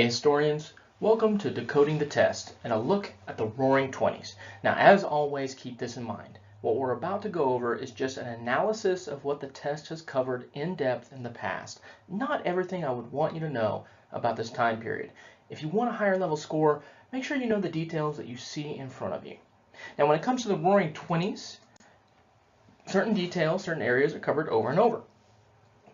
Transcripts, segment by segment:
Hey historians, welcome to Decoding the Test and a look at the Roaring Twenties. Now as always, keep this in mind. What we're about to go over is just an analysis of what the test has covered in depth in the past. Not everything I would want you to know about this time period. If you want a higher level score, make sure you know the details that you see in front of you. Now when it comes to the Roaring Twenties, certain details, certain areas are covered over and over.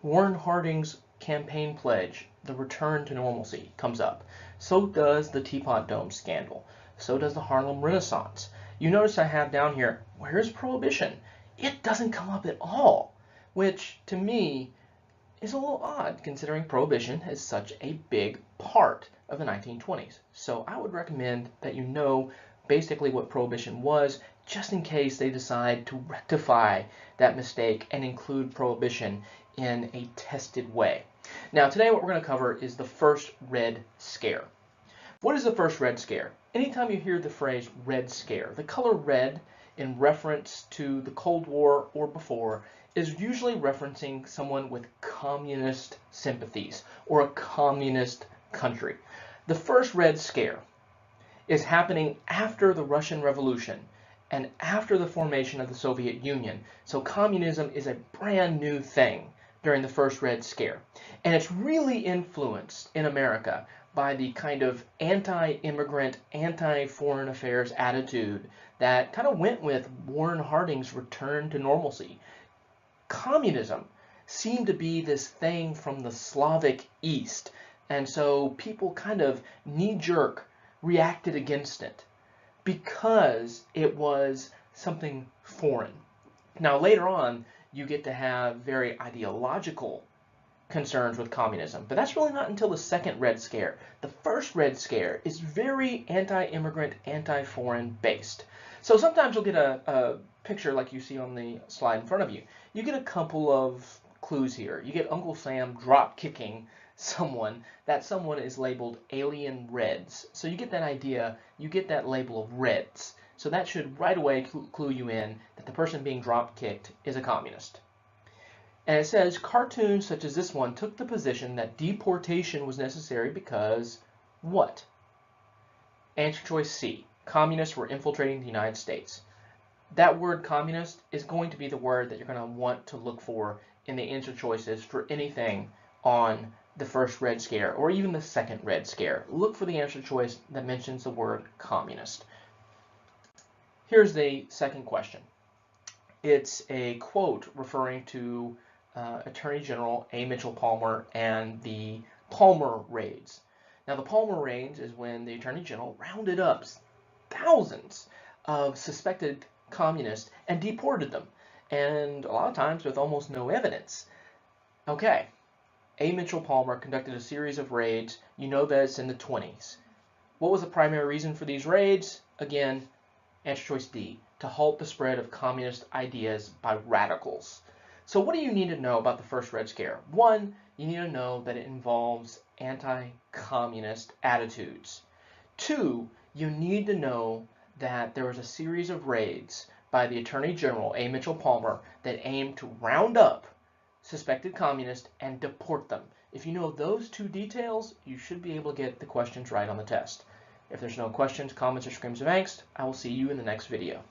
Warren Harding's campaign pledge, the return to normalcy, comes up. So does the Teapot Dome scandal. So does the Harlem Renaissance. You notice I have down here, where's Prohibition? It doesn't come up at all, which to me is a little odd considering Prohibition is such a big part of the 1920s. So I would recommend that you know basically what Prohibition was, just in case they decide to rectify that mistake and include Prohibition in a tested way. Now today what we're going to cover is the first Red Scare. What is the first Red Scare? Anytime you hear the phrase Red Scare, the color red in reference to the Cold War or before is usually referencing someone with communist sympathies or a communist country. The first Red Scare is happening after the Russian Revolution and after the formation of the Soviet Union. So communism is a brand new thing during the first Red Scare. And it's really influenced in America by the kind of anti-immigrant, anti-foreign affairs attitude that kind of went with Warren Harding's return to normalcy. Communism seemed to be this thing from the Slavic East, and so people kind of knee-jerk reacted against it because it was something foreign. Now later on, you get to have very ideological concerns with communism, but that's really not until the second Red Scare. The first Red Scare is very anti-immigrant, anti-foreign based. So sometimes you'll get a picture like you see on the slide in front of you. You get a couple of clues here. You get Uncle Sam drop kicking someone. That someone is labeled Alien Reds. So you get that idea, you get that label of Reds. So that should right away clue you in that the person being drop kicked is a communist. And it says cartoons such as this one took the position that deportation was necessary because what? Answer choice C. Communists were infiltrating the United States. That word communist is going to be the word that you're going to want to look for in the answer choices for anything on the first Red Scare or even the second Red Scare. Look for the answer choice that mentions the word communist. Here's the second question. It's a quote referring to Attorney General A. Mitchell Palmer and the Palmer raids. Now the Palmer raids is when the Attorney General rounded up thousands of suspected communists and deported them, and a lot of times with almost no evidence. Okay, A. Mitchell Palmer conducted a series of raids. You know that it's in the 20s. What was the primary reason for these raids? Again, answer choice D, to halt the spread of communist ideas by radicals. So what do you need to know about the first Red Scare? One, you need to know that it involves anti-communist attitudes. Two, you need to know that there was a series of raids by the Attorney General, A. Mitchell Palmer, that aimed to round up suspected communists and deport them. If you know those two details, you should be able to get the questions right on the test. If there's no questions, comments, or screams of angst, I will see you in the next video.